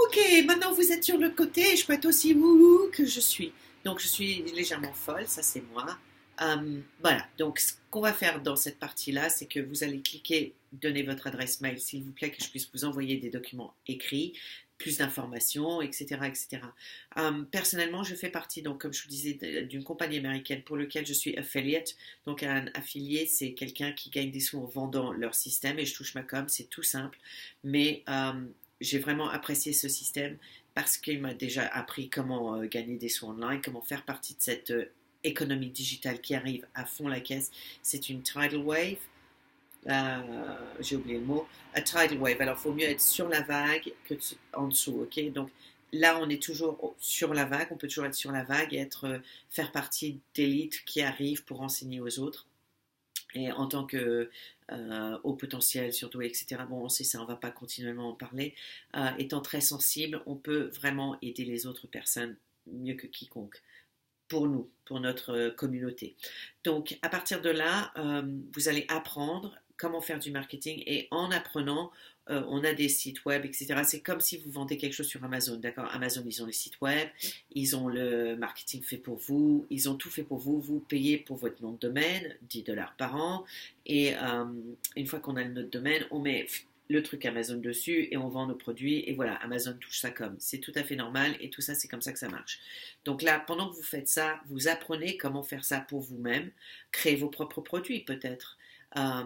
Ok, maintenant vous êtes sur le côté, je peux être aussi wouhou que je suis. Donc je suis légèrement folle, ça c'est moi. Voilà, donc ce qu'on va faire dans cette partie-là, c'est que vous allez cliquer, donner votre adresse mail, s'il vous plaît, que je puisse vous envoyer des documents écrits, plus d'informations, etc., etc. Personnellement, je fais partie, donc comme je vous disais, d'une compagnie américaine pour laquelle je suis affiliate. Donc un affilié, c'est quelqu'un qui gagne des sous en vendant leur système et je touche ma com, c'est tout simple. Mais j'ai vraiment apprécié ce système parce qu'il m'a déjà appris comment gagner des sous online, comment faire partie de cette économie digitale qui arrive à fond la caisse. C'est une tidal wave. J'ai oublié le mot. A tidal wave. Alors, il faut mieux être sur la vague que en dessous. Ok. Donc, là, on est toujours sur la vague. On peut toujours être sur la vague et faire partie d'élites qui arrivent pour enseigner aux autres. Et en tant que au potentiel, surtout, etc. Bon, on sait ça, on ne va pas continuellement en parler. Étant très sensible, on peut vraiment aider les autres personnes mieux que quiconque pour nous, pour notre communauté. Donc, à partir de là, vous allez apprendre comment faire du marketing et en apprenant, on a des sites web, etc. C'est comme si vous vendez quelque chose sur Amazon, d'accord? Amazon, ils ont les sites web, ils ont le marketing fait pour vous, ils ont tout fait pour vous. Vous payez pour votre nom de domaine, 10 dollars par an, et une fois qu'on a le nom de domaine, on met le truc Amazon dessus et on vend nos produits et voilà, Amazon touche ça comme. C'est tout à fait normal et tout ça, c'est comme ça que ça marche. Donc là, pendant que vous faites ça, vous apprenez comment faire ça pour vous-même, créer vos propres produits peut-être. Euh,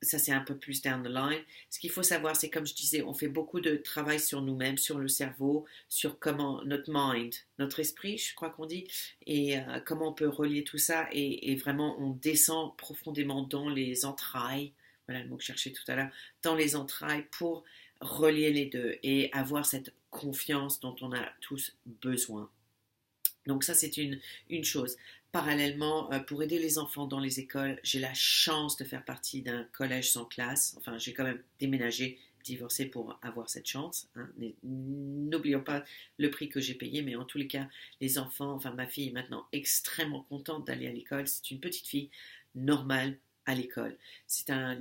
Ça, c'est un peu plus down the line. Ce qu'il faut savoir, c'est comme je disais, on fait beaucoup de travail sur nous-mêmes, sur le cerveau, sur comment notre mind, notre esprit, je crois qu'on dit, et comment on peut relier tout ça. Et vraiment, on descend profondément dans les entrailles, voilà le mot que je cherchais tout à l'heure, dans les entrailles pour relier les deux et avoir cette confiance dont on a tous besoin. Donc ça, c'est une chose. Parallèlement, pour aider les enfants dans les écoles, j'ai la chance de faire partie d'un collège sans classe. Enfin, j'ai quand même déménagé, divorcé pour avoir cette chance. Hein. N'oublions pas le prix que j'ai payé, mais en tous les cas, les enfants, enfin ma fille est maintenant extrêmement contente d'aller à l'école. C'est une petite fille normale à l'école. C'est un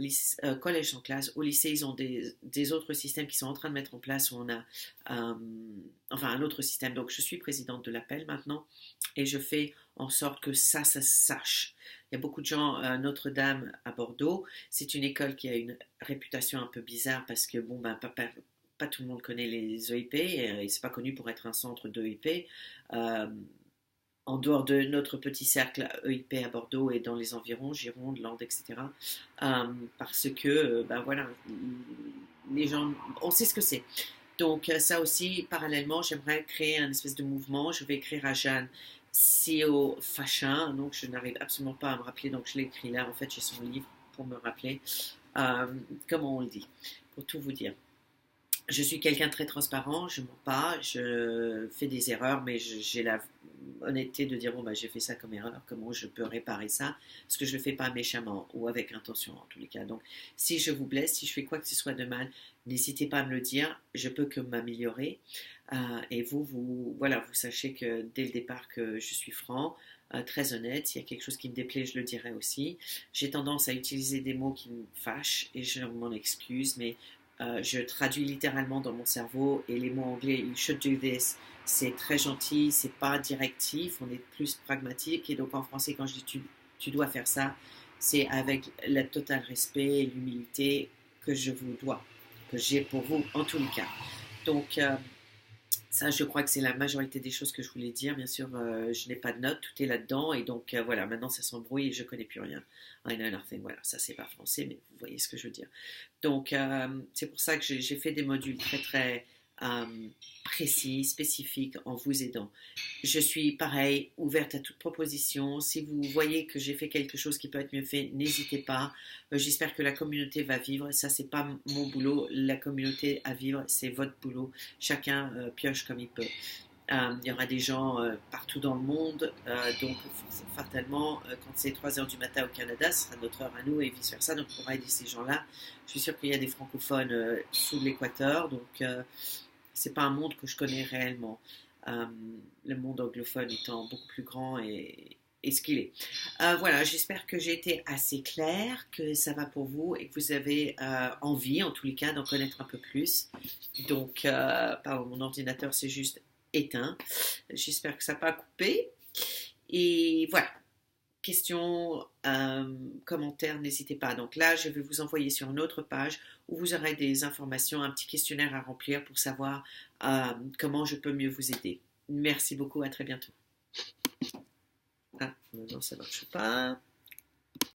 collège sans classe. Au lycée, ils ont des autres systèmes qui sont en train de mettre en place où on a euh, enfin un autre système. Donc je suis présidente de l'appel maintenant et je fais en sorte que ça se sache. Il y a beaucoup de gens à Notre-Dame à Bordeaux. C'est une école qui a une réputation un peu bizarre parce que bon ben pas tout le monde connaît les EIP et c'est pas connu pour être un centre d'EIP. Euh, En dehors de notre petit cercle EIP à Bordeaux et dans les environs, Gironde, Landes, etc. Parce que, ben voilà, les gens, on sait ce que c'est. Donc ça aussi, parallèlement, j'aimerais créer un espèce de mouvement. Je vais écrire à Jeanne CEO Fachin, donc je n'arrive absolument pas à me rappeler, donc je l'ai écrit là, en fait j'ai son livre pour me rappeler euh, comment on le dit, pour tout vous dire. Je suis quelqu'un de très transparent, je ne mens pas, je fais des erreurs, mais j'ai la honnêteté de dire bon bah j'ai fait ça comme erreur, comment je peux réparer ça, parce que je ne le fais pas méchamment ou avec intention en tous les cas. Donc si je vous blesse, si je fais quoi que ce soit de mal, n'hésitez pas à me le dire, je peux que m'améliorer. Et voilà, vous sachez que dès le départ que je suis franc, très honnête. S'il y a quelque chose qui me déplaît, je le dirai aussi. J'ai tendance à utiliser des mots qui me fâchent et je m'en excuse, mais je traduis littéralement dans mon cerveau et les mots anglais, you should do this, c'est très gentil, c'est pas directif, on est plus pragmatique. Et donc en français, quand je dis tu dois faire ça, c'est avec le total respect et l'humilité que je vous dois, que j'ai pour vous en tous les cas. Donc ça, je crois que c'est la majorité des choses que je voulais dire. Bien sûr, je n'ai pas de notes, tout est là-dedans. Et donc, voilà, maintenant, ça s'embrouille et je ne connais plus rien. I know nothing. Voilà, ça, c'est pas français, mais vous voyez ce que je veux dire. Donc, c'est pour ça que j'ai fait des modules très, très euh, précis, spécifiques en vous aidant. Je suis, pareil, ouverte à toute proposition. Si vous voyez que j'ai fait quelque chose qui peut être mieux fait, n'hésitez pas. J'espère que la communauté va vivre. Ça, c'est pas mon boulot. La communauté à vivre, c'est votre boulot. Chacun pioche comme il peut. Il y aura des gens partout dans le monde, donc fatalement, quand c'est 3 heures du matin au Canada, ce sera notre heure à nous et vice-versa, donc on pourra aider ces gens-là. Je suis sûre qu'il y a des francophones sous l'équateur, donc c'est pas un monde que je connais réellement. Euh, le monde anglophone étant beaucoup plus grand est ce qu'il est. Voilà, j'espère que j'ai été assez claire, que ça va pour vous et que vous avez envie, en tous les cas, d'en connaître un peu plus. Donc, pardon, mon ordinateur s'est juste éteint. J'espère que ça n'a pas coupé. Et voilà, questions, commentaires, n'hésitez pas. Donc là, je vais vous envoyer sur une autre page où vous aurez des informations, un petit questionnaire à remplir pour savoir comment je peux mieux vous aider. Merci beaucoup, à très bientôt. Ah, non, ça ne marche pas.